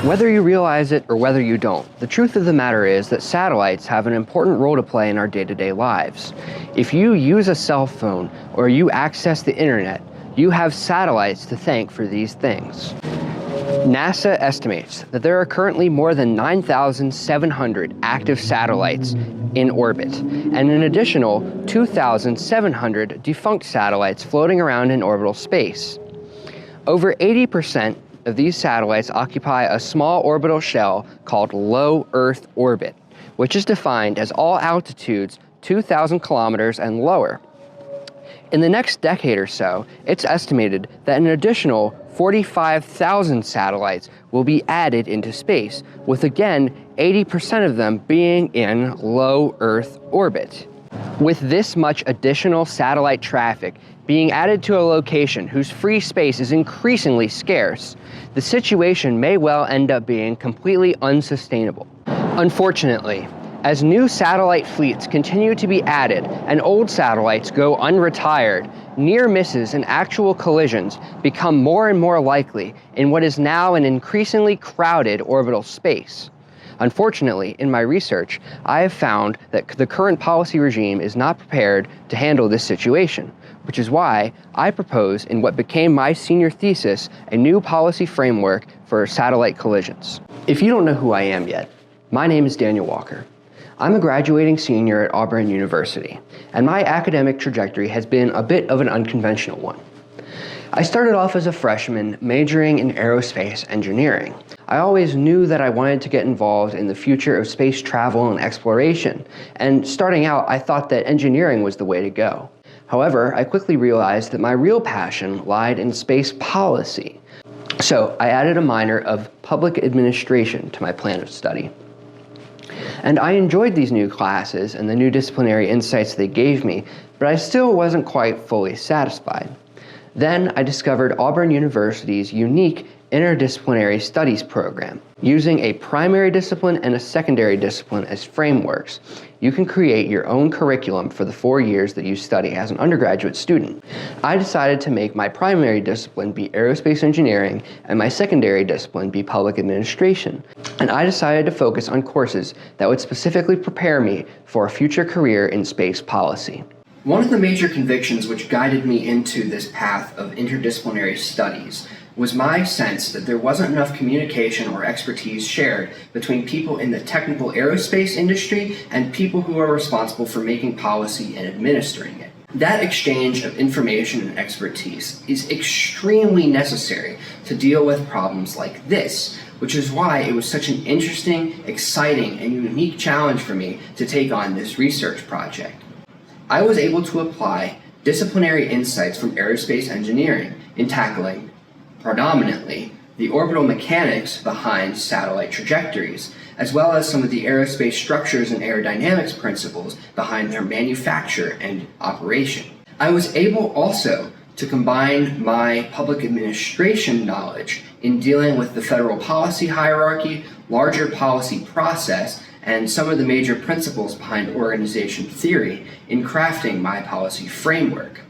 Whether you realize it or whether you don't, the truth of the matter is that satellites have an important role to play in our day-to-day lives. If you use a cell phone or you access the internet, you have satellites to thank for these things. NASA estimates that there are currently more than 9,700 active satellites in orbit, and an additional 2,700 defunct satellites floating around in orbital space. Over 80% of these satellites occupy a small orbital shell called low Earth orbit, which is defined as all altitudes 2,000 kilometers and lower. In the next decade or so, it's estimated that an additional 45,000 satellites will be added into space, with again 80% of them being in low Earth orbit. With this much additional satellite traffic being added to a location whose free space is increasingly scarce, the situation may well end up being completely unsustainable. Unfortunately, as new satellite fleets continue to be added and old satellites go unretired, near misses and actual collisions become more and more likely in what is now an increasingly crowded orbital space. Unfortunately, in my research, I have found that the current policy regime is not prepared to handle this situation, which is why I propose in what became my senior thesis a new policy framework for satellite collisions. If you don't know who I am yet, my name is Daniel Walker. I'm a graduating senior at Auburn University, and my academic trajectory has been a bit of an unconventional one. I started off as a freshman majoring in aerospace engineering. I always knew that I wanted to get involved in the future of space travel and exploration, and starting out I thought that engineering was the way to go. However, I quickly realized that my real passion lied in space policy. So I added a minor of public administration to my plan of study. And I enjoyed these new classes and the new disciplinary insights they gave me, but I still wasn't quite fully satisfied. Then I discovered Auburn University's unique Interdisciplinary Studies program. Using a primary discipline and a secondary discipline as frameworks, you can create your own curriculum for the 4 years that you study as an undergraduate student. I decided to make my primary discipline be aerospace engineering and my secondary discipline be public administration. And I decided to focus on courses that would specifically prepare me for a future career in space policy. One of the major convictions which guided me into this path of interdisciplinary studies was my sense that there wasn't enough communication or expertise shared between people in the technical aerospace industry and people who are responsible for making policy and administering it. That exchange of information and expertise is extremely necessary to deal with problems like this, which is why it was such an interesting, exciting, and unique challenge for me to take on this research project. I was able to apply disciplinary insights from aerospace engineering in tackling, predominantly, the orbital mechanics behind satellite trajectories, as well as some of the aerospace structures and aerodynamics principles behind their manufacture and operation. I was able also to combine my public administration knowledge in dealing with the federal policy hierarchy, larger policy process, and some of the major principles behind organization theory in crafting my policy framework.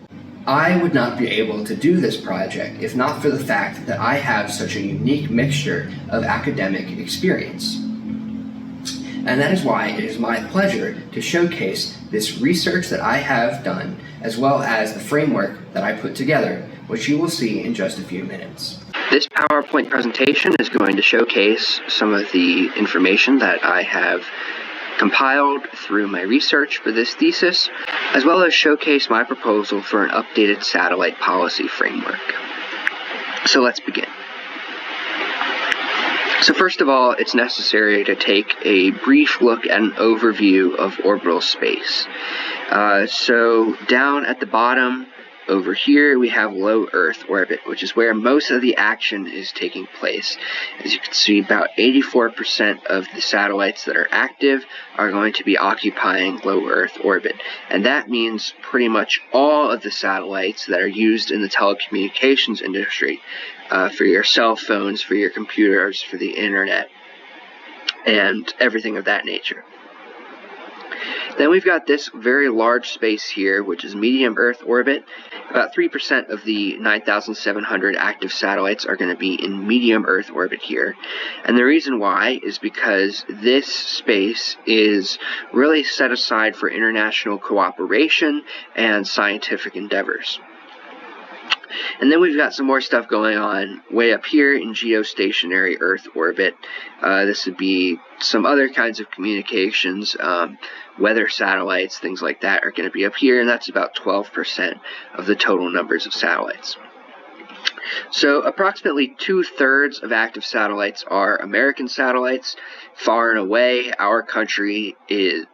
I would not be able to do this project if not for the fact that I have such a unique mixture of academic experience. And that is why it is my pleasure to showcase this research that I have done, as well as the framework that I put together, which you will see in just a few minutes. This PowerPoint presentation is going to showcase some of the information that I have compiled through my research for this thesis, as well as showcase my proposal for an updated satellite policy framework. So let's begin. So first of all, it's necessary to take a brief look at an overview of orbital space. So down at the bottom, over here, we have low Earth orbit, which is where most of the action is taking place. As you can see, about 84% of the satellites that are active are going to be occupying low Earth orbit. And that means pretty much all of the satellites that are used in the telecommunications industry, for your cell phones, for your computers, for the internet, and everything of that nature. Then we've got this very large space here, which is medium Earth orbit. About 3% of the 9,700 active satellites are going to be in medium Earth orbit here. And the reason why is because this space is really set aside for international cooperation and scientific endeavors. And then we've got some more stuff going on way up here in geostationary Earth orbit. This would be some other kinds of communications, weather satellites, things like that are going to be up here, and that's about 12% of the total numbers of satellites. So approximately 2/3 of active satellites are American satellites. Far and away, our country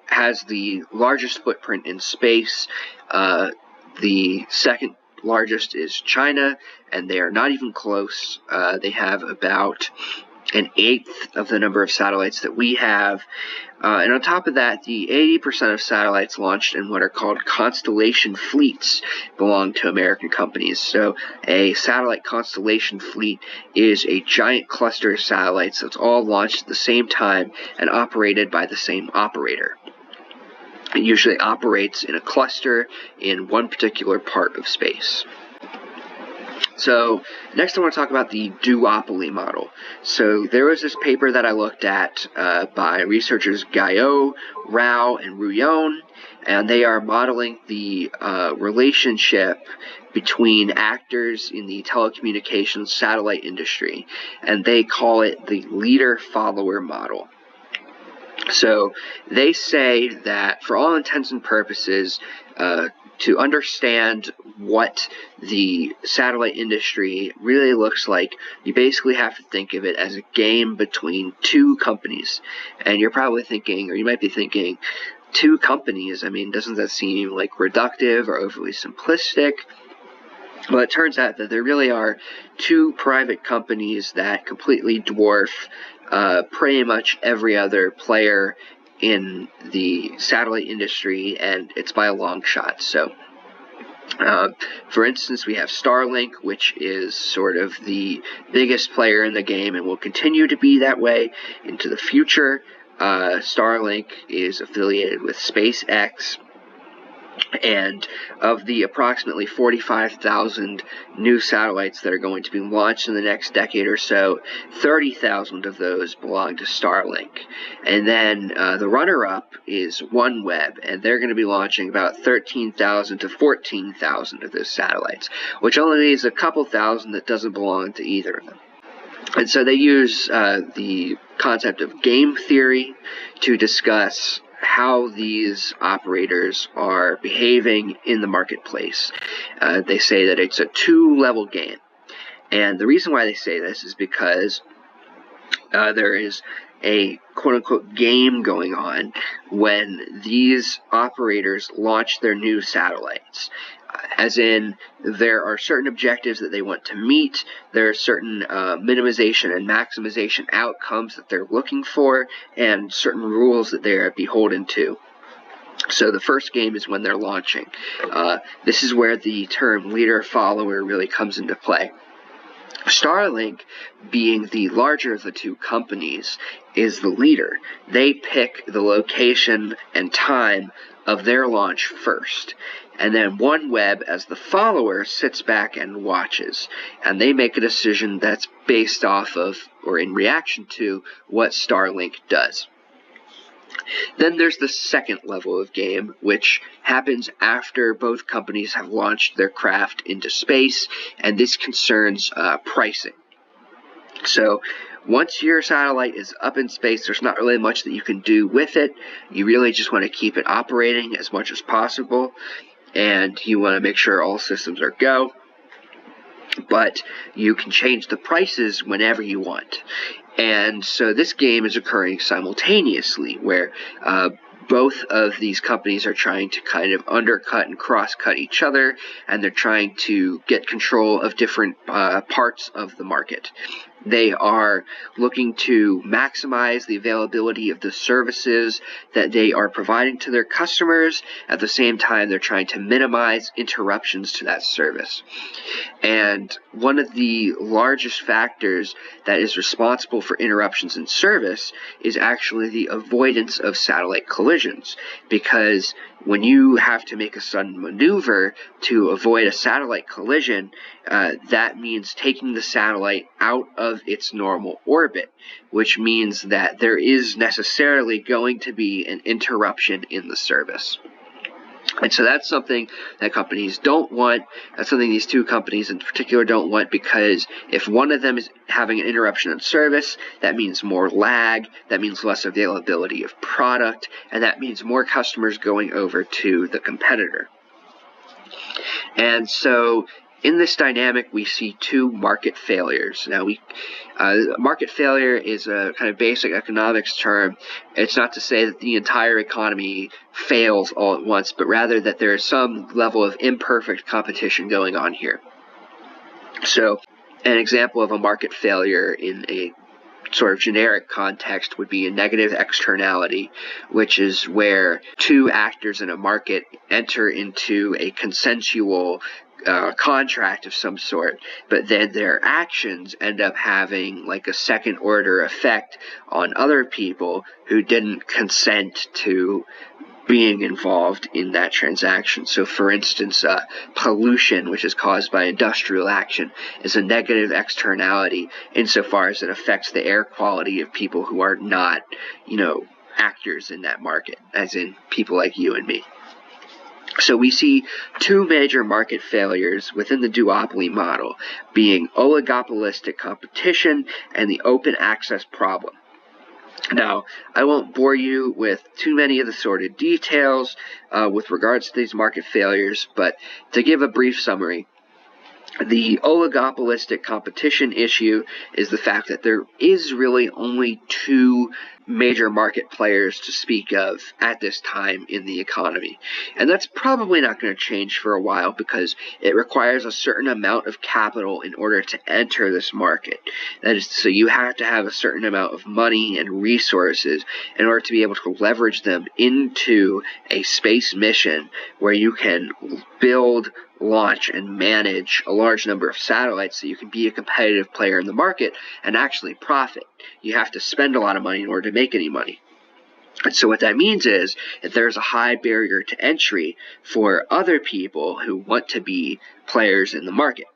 has the largest footprint in space. The second largest is China, and they are not even close. They have about 1/8 of the number of satellites that we have. And on top of that, the 80% of satellites launched in what are called constellation fleets belong to American companies. So a satellite constellation fleet is a giant cluster of satellites that's all launched at the same time and operated by the same operator. It usually operates in a cluster in one particular part of space. So next I want to talk about the duopoly model. So there was this paper that I looked at by researchers Guyot, Rao, and Rouillon, and they are modeling the relationship between actors in the telecommunications satellite industry, and they call it the leader-follower model. So they say that for all intents and purposes, to understand what the satellite industry really looks like, you basically have to think of it as a game between two companies. And you're probably thinking, or you might be thinking, two companies? I mean, doesn't that seem like reductive or overly simplistic? Well, it turns out that there really are two private companies that completely dwarf pretty much every other player in the satellite industry, and it's by a long shot. So, for instance, we have Starlink, which is sort of the biggest player in the game and will continue to be that way into the future. Starlink is affiliated with SpaceX. And of the approximately 45,000 new satellites that are going to be launched in the next decade or so, 30,000 of those belong to Starlink. And then the runner-up is OneWeb, and they're going to be launching about 13,000 to 14,000 of those satellites, which only leaves a couple thousand that doesn't belong to either of them. And so they use the concept of game theory to discuss how these operators are behaving in the marketplace. They say that it's a two-level game. And the reason why they say this is because there is a quote-unquote game going on when these operators launch their new satellites. As in, there are certain objectives that they want to meet, there are certain minimization and maximization outcomes that they're looking for, and certain rules that they are beholden to. So the first game is when they're launching. This is where the term leader-follower really comes into play. Starlink, being the larger of the two companies, is the leader. They pick the location and time of their launch first. And then OneWeb, as the follower, sits back and watches. And they make a decision that's based off of, or in reaction to, what Starlink does. Then there's the second level of game, which happens after both companies have launched their craft into space, and this concerns pricing. So once your satellite is up in space, there's not really much that you can do with it. You really just want to keep it operating as much as possible, and you want to make sure all systems are go. But you can change the prices whenever you want. And so this game is occurring simultaneously, where both of these companies are trying to kind of undercut and cross-cut each other, and they're trying to get control of different parts of the market. They are looking to maximize the availability of the services that they are providing to their customers. At the same time, they're trying to minimize interruptions to that service. And one of the largest factors that is responsible for interruptions in service is actually the avoidance of satellite collisions, because when you have to make a sudden maneuver to avoid a satellite collision, that means taking the satellite out of its normal orbit, which means that there is necessarily going to be an interruption in the service. And so that's something that companies don't want. That's something these two companies in particular don't want, because if one of them is having an interruption in service, that means more lag, that means less availability of product, and that means more customers going over to the competitor. And so in this dynamic, we see two market failures. Now, market failure is a kind of basic economics term. It's not to say that the entire economy fails all at once, but rather that there is some level of imperfect competition going on here. So, an example of a market failure in a sort of generic context would be a negative externality, which is where two actors in a market enter into a consensual contract of some sort, but then their actions end up having like a second order effect on other people who didn't consent to being involved in that transaction. So for instance, pollution, which is caused by industrial action, is a negative externality insofar as it affects the air quality of people who are not, actors in that market, as in people like you and me. So we see two major market failures within the duopoly model, being oligopolistic competition and the open access problem. Now, I won't bore you with too many of the sordid details with regards to these market failures, but to give a brief summary, the oligopolistic competition issue is the fact that there is really only two major market players to speak of at this time in the economy. And that's probably not going to change for a while, because it requires a certain amount of capital in order to enter this market. That is, so you have to have a certain amount of money and resources in order to be able to leverage them into a space mission where you can build, launch, and manage a large number of satellites so you can be a competitive player in the market and actually profit. You have to spend a lot of money in order to make any money. And so what that means is that there's a high barrier to entry for other people who want to be players in the market.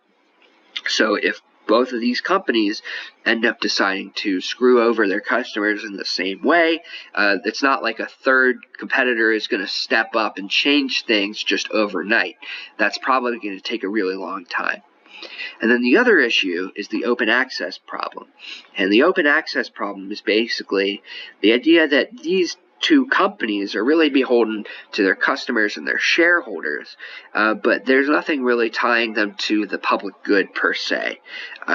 So if both of these companies end up deciding to screw over their customers in the same way, it's not like a third competitor is going to step up and change things just overnight. That's probably going to take a really long time. And then the other issue is the open access problem. And the open access problem is basically the idea that these two companies are really beholden to their customers and their shareholders, but there's nothing really tying them to the public good per se.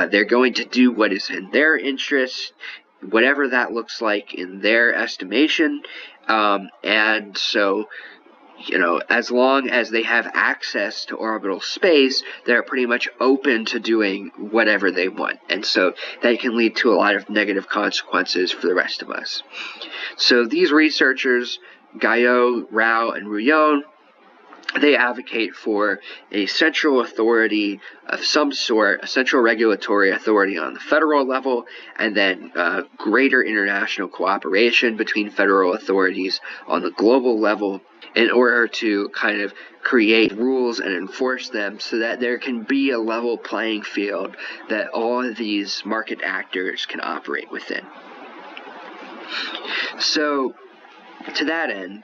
They're going to do what is in their interest, whatever that looks like in their estimation, and so as long as they have access to orbital space, they're pretty much open to doing whatever they want. And so that can lead to a lot of negative consequences for the rest of us. So these researchers, Guyot, Rao, and Rouillon, they advocate for a central authority of some sort, a central regulatory authority on the federal level, and then greater international cooperation between federal authorities on the global level in order to kind of create rules and enforce them so that there can be a level playing field that all of these market actors can operate within. So to that end,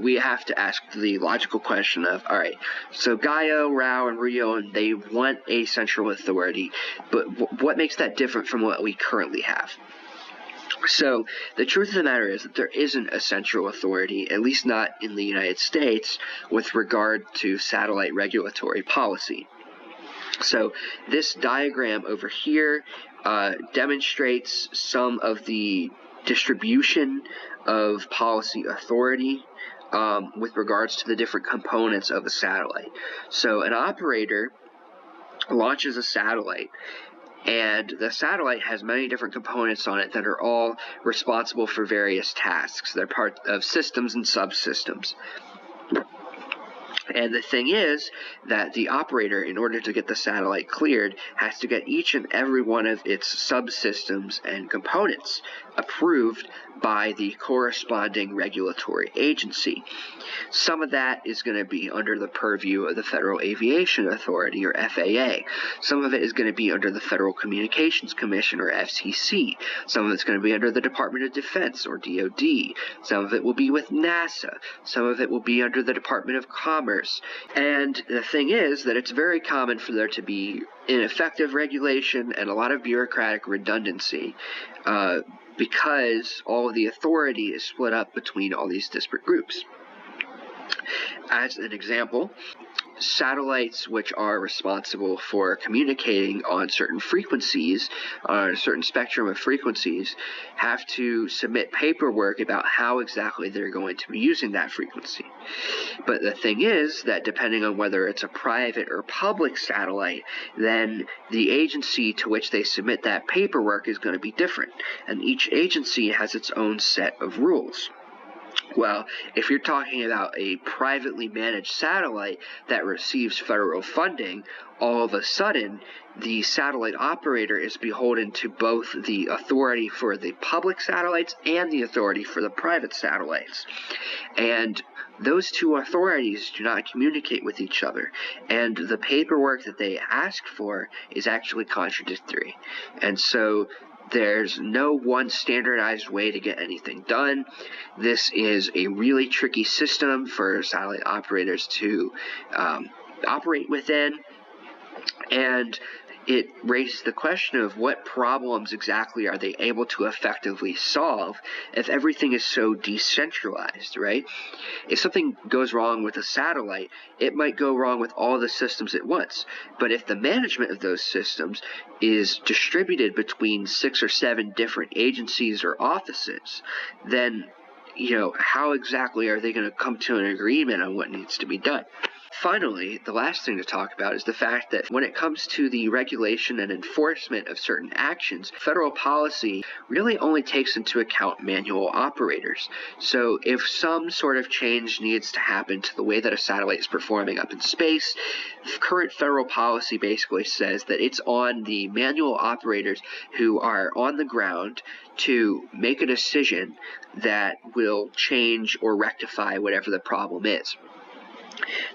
we have to ask the logical question of, all right, so Guyot, Rao, and Rouillon, they want a central authority, but what makes that different from what we currently have? So the truth of the matter is that there isn't a central authority, at least not in the United States, with regard to satellite regulatory policy. So this diagram over here demonstrates some of the distribution of policy authority with regards to the different components of a satellite. So an operator launches a satellite, And the satellite has many different components on it that are all responsible for various tasks. They're part of systems and subsystems. And the thing is that the operator, in order to get the satellite cleared, has to get each and every one of its subsystems and components approved by the corresponding regulatory agency. Some of that is going to be under the purview of the Federal Aviation Authority, or FAA. Some of it is going to be under the Federal Communications Commission, or FCC. Some of it's going to be under the Department of Defense, or DoD. Some of it will be with NASA. Some of it will be under the Department of Commerce. And the thing is that it's very common for there to be ineffective regulation and a lot of bureaucratic redundancy, because all of the authority is split up between all these disparate groups. As an example, satellites which are responsible for communicating on certain frequencies, on a certain spectrum of frequencies, have to submit paperwork about how exactly they're going to be using that frequency. But the thing is that depending on whether it's a private or public satellite, then the agency to which they submit that paperwork is going to be different, and each agency has its own set of rules. Well, if you're talking about a privately managed satellite that receives federal funding, all of a sudden the satellite operator is beholden to both the authority for the public satellites and the authority for the private satellites. And those two authorities do not communicate with each other, and the paperwork that they ask for is actually contradictory. And so there's no one standardized way to get anything done. This is a really tricky system for satellite operators to operate within, and it raises the question of what problems exactly are they able to effectively solve if everything is so decentralized, right? If something goes wrong with a satellite, it might go wrong with all the systems at once. But if the management of those systems is distributed between 6 or 7 different agencies or offices, then, how exactly are they going to come to an agreement on what needs to be done? Finally, the last thing to talk about is the fact that when it comes to the regulation and enforcement of certain actions, federal policy really only takes into account manual operators. So if some sort of change needs to happen to the way that a satellite is performing up in space, current federal policy basically says that it's on the manual operators who are on the ground to make a decision that will change or rectify whatever the problem is.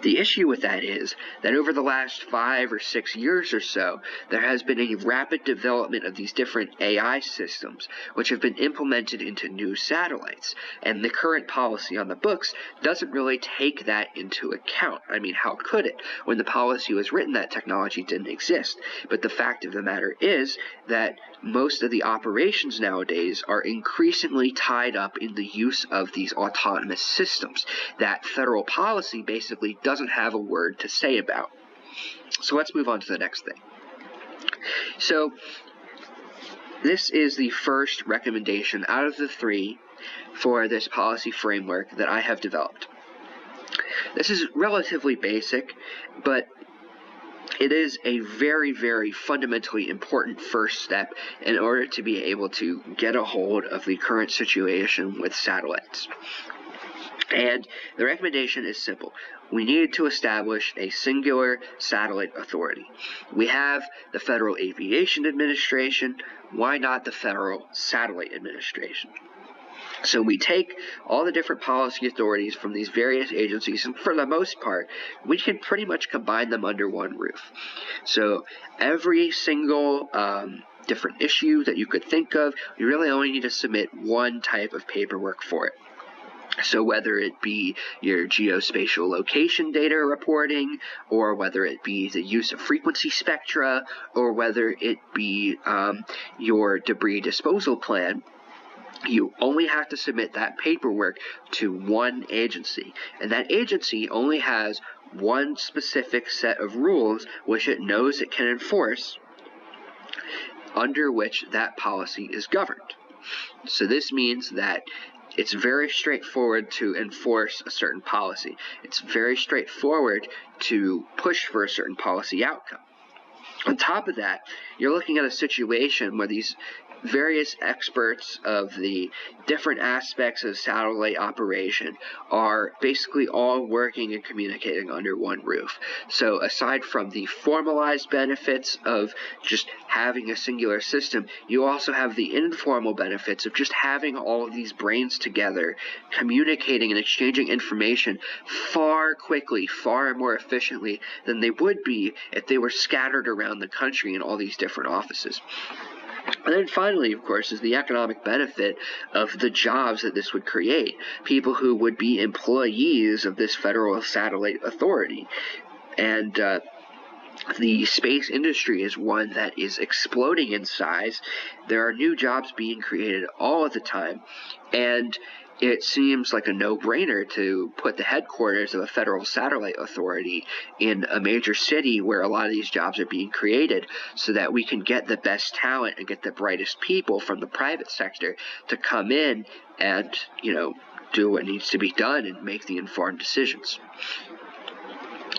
The issue with that is that over the last 5 or 6 years or so, there has been a rapid development of these different AI systems, which have been implemented into new satellites. And the current policy on the books doesn't really take that into account. I mean, how could it? When the policy was written, that technology didn't exist. But the fact of the matter is that most of the operations nowadays are increasingly tied up in the use of these autonomous systems that federal policy basically doesn't have a word to say about. So let's move on to the next thing. So this is the first recommendation out of the 3 for this policy framework that I have developed. This is relatively basic, but it is a very, very fundamentally important first step in order to be able to get a hold of the current situation with satellites. And the recommendation is simple. We need to establish a singular satellite authority. We have the Federal Aviation Administration. Why not the Federal Satellite Administration? So we take all the different policy authorities from these various agencies, and for the most part, we can pretty much combine them under one roof. So every single different issue that you could think of, you really only need to submit one type of paperwork for it. So whether it be your geospatial location data reporting, or whether it be the use of frequency spectra, or whether it be your debris disposal plan, you only have to submit that paperwork to one agency, and that agency only has one specific set of rules which it knows it can enforce, under which that policy is governed. So this means that it's very straightforward to enforce a certain policy. It's very straightforward to push for a certain policy outcome. On top of that, you're looking at a situation where these various experts of the different aspects of satellite operation are basically all working and communicating under one roof. So aside from the formalized benefits of just having a singular system, you also have the informal benefits of just having all of these brains together, communicating and exchanging information far more efficiently than they would be if they were scattered around the country in all these different offices. And then finally, of course, is the economic benefit of the jobs that this would create. People who would be employees of this federal satellite authority. And the space industry is one that is exploding in size. There are new jobs being created all of the time. And it seems like a no-brainer to put the headquarters of a federal satellite authority in a major city where a lot of these jobs are being created, so that we can get the best talent and get the brightest people from the private sector to come in and, do what needs to be done and make the informed decisions.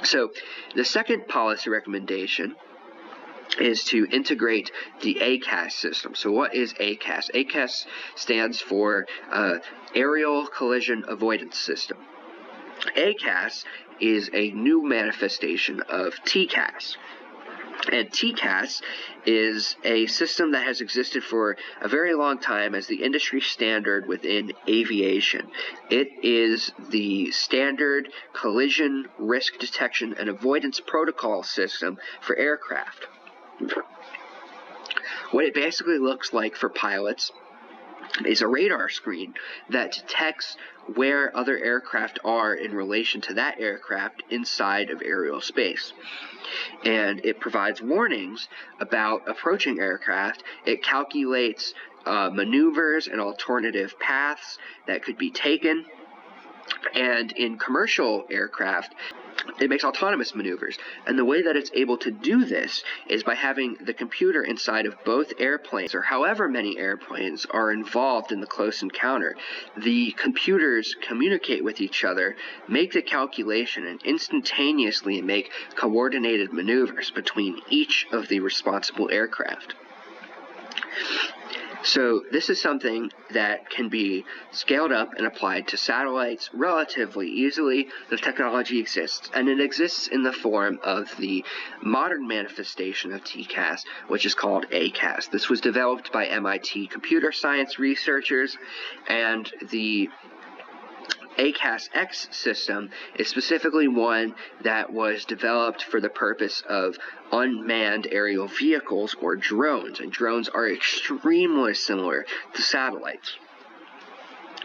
So the second policy recommendation is to integrate the ACAS system. So what is ACAS? ACAS stands for Aerial Collision Avoidance System. ACAS is a new manifestation of TCAS. And TCAS is a system that has existed for a very long time as the industry standard within aviation. It is the standard collision risk detection and avoidance protocol system for aircraft. What it basically looks like for pilots is a radar screen that detects where other aircraft are in relation to that aircraft inside of aerial space. And it provides warnings about approaching aircraft. It calculates maneuvers and alternative paths that could be taken. And in commercial aircraft, it makes autonomous maneuvers. And the way that it's able to do this is by having the computer inside of both airplanes, or however many airplanes are involved in the close encounter. The computers communicate with each other, make the calculation, and instantaneously make coordinated maneuvers between each of the responsible aircraft. So this is something that can be scaled up and applied to satellites relatively easily. The technology exists, and it exists in the form of the modern manifestation of TCAS, which is called ACAS. This was developed by MIT computer science researchers, and the ACAS-X system is specifically one that was developed for the purpose of unmanned aerial vehicles, or drones, and drones are extremely similar to satellites.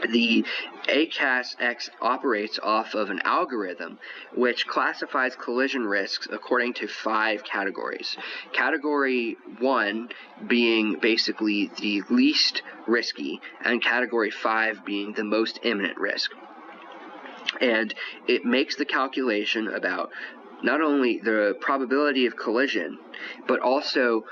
The ACAS-X operates off of an algorithm which classifies collision risks according to 5 categories. Category 1 being basically the least risky, and Category 5 being the most imminent risk. And it makes the calculation about not only the probability of collision, but also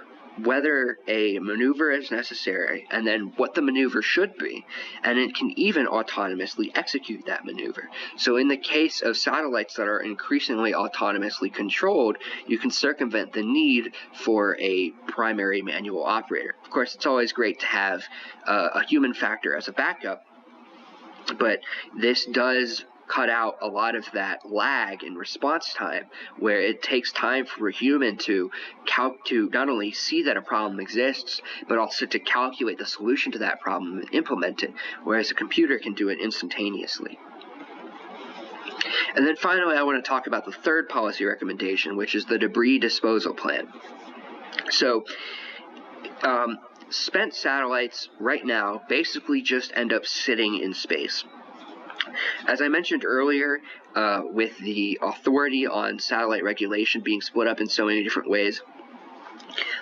whether a maneuver is necessary, and then what the maneuver should be, and it can even autonomously execute that maneuver. So in the case of satellites that are increasingly autonomously controlled, you can circumvent the need for a primary manual operator. Of course, it's always great to have a human factor as a backup, but this does cut out a lot of that lag in response time, where it takes time for a human to not only see that a problem exists, but also to calculate the solution to that problem and implement it, whereas a computer can do it instantaneously. And then finally, I want to talk about the third policy recommendation, which is the debris disposal plan. So, spent satellites right now basically just end up sitting in space. As I mentioned earlier, with the authority on satellite regulation being split up in so many different ways,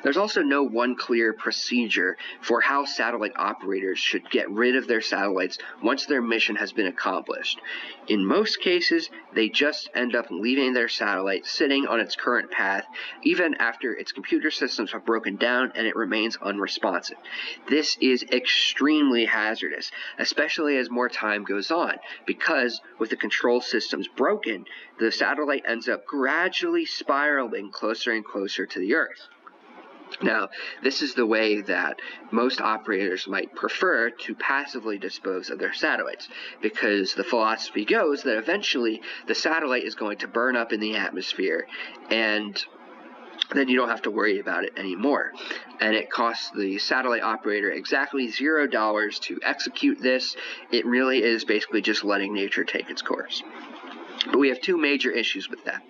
there's also no one clear procedure for how satellite operators should get rid of their satellites once their mission has been accomplished. In most cases, they just end up leaving their satellite sitting on its current path, even after its computer systems have broken down and it remains unresponsive. This is extremely hazardous, especially as more time goes on, because with the control systems broken, the satellite ends up gradually spiraling closer and closer to the Earth. Now, this is the way that most operators might prefer to passively dispose of their satellites, because the philosophy goes that eventually the satellite is going to burn up in the atmosphere, and then you don't have to worry about it anymore. And it costs the satellite operator exactly $0 to execute this. It really is basically just letting nature take its course. But we have two major issues with that.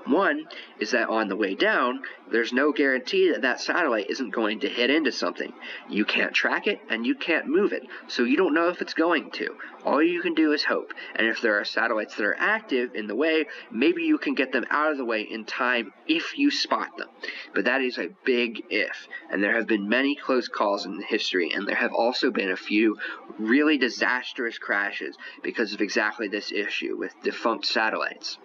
One is that on the way down, there's no guarantee that that satellite isn't going to hit into something. You can't track it, and you can't move it, so you don't know if it's going to. All you can do is hope. And if there are satellites that are active in the way, maybe you can get them out of the way in time if you spot them. But that is a big if. And there have been many close calls in history, and there have also been a few really disastrous crashes because of exactly this issue with defunct satellites.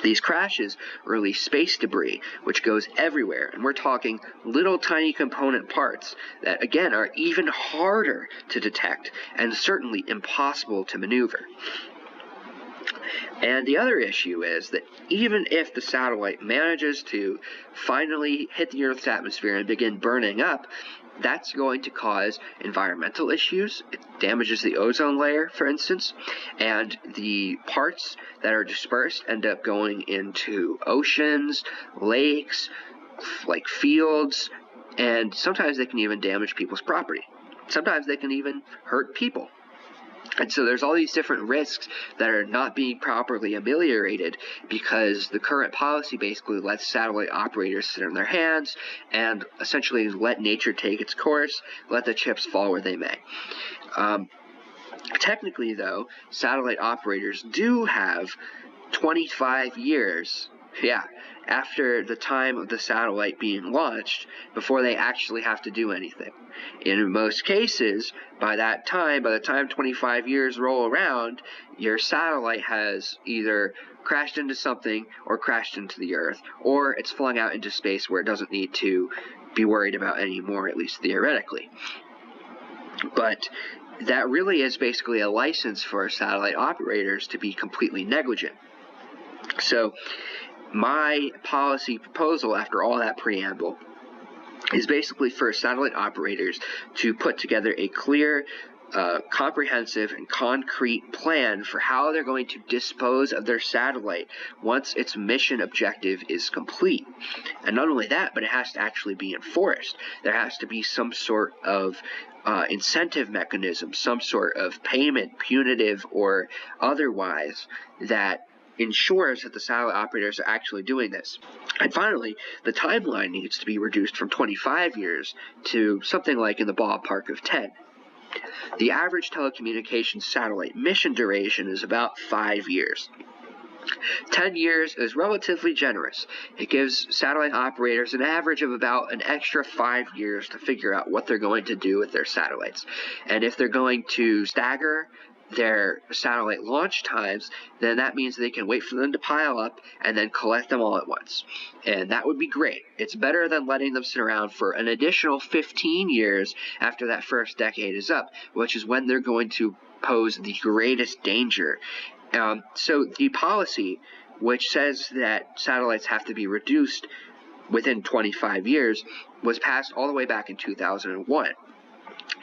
These crashes release space debris, which goes everywhere, and we're talking little tiny component parts that, again, are even harder to detect and certainly impossible to maneuver. And the other issue is that even if the satellite manages to finally hit the Earth's atmosphere and begin burning up, that's going to cause environmental issues. It damages the ozone layer, for instance, and the parts that are dispersed end up going into oceans, lakes, like fields, and sometimes they can even damage people's property. Sometimes they can even hurt people. And so there's all these different risks that are not being properly ameliorated because the current policy basically lets satellite operators sit on their hands and essentially let nature take its course, let the chips fall where they may. Technically, though, satellite operators do have 25 years, after the time of the satellite being launched before they actually have to do anything. In most cases, by the time 25 years roll around, your satellite has either crashed into something or crashed into the Earth, or it's flung out into space where it doesn't need to be worried about anymore, at least theoretically. But that really is basically a license for satellite operators to be completely negligent. So my policy proposal, after all that preamble, is basically for satellite operators to put together a clear, comprehensive, and concrete plan for how they're going to dispose of their satellite once its mission objective is complete. And not only that, but it has to actually be enforced. There has to be some sort of incentive mechanism, some sort of payment, punitive or otherwise, that ensures that the satellite operators are actually doing this. And finally, the timeline needs to be reduced from 25 years to something like in the ballpark of 10. The average telecommunications satellite mission duration is about 5 years. 10 years is relatively generous. It gives satellite operators an average of about an extra 5 years to figure out what they're going to do with their satellites. And if they're going to stagger their satellite launch times, then that means they can wait for them to pile up and then collect them all at once. And that would be great. It's better than letting them sit around for an additional 15 years after that first decade is up, which is when they're going to pose the greatest danger. So the policy, which says that satellites have to be reduced within 25 years, was passed all the way back in 2001.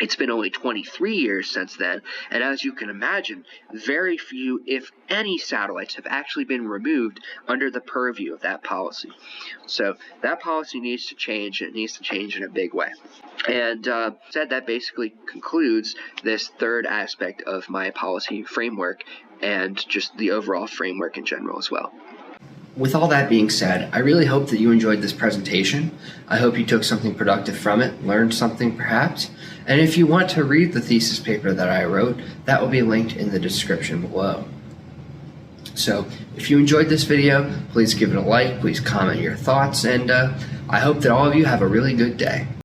It's been only 23 years since then, and as you can imagine, very few, if any, satellites have actually been removed under the purview of that policy. So that policy needs to change, and it needs to change in a big way. And that basically concludes this third aspect of my policy framework and just the overall framework in general as well. With all that being said, I really hope that you enjoyed this presentation. I hope you took something productive from it, learned something perhaps, and if you want to read the thesis paper that I wrote, that will be linked in the description below. So if you enjoyed this video, please give it a like, please comment your thoughts, and I hope that all of you have a really good day.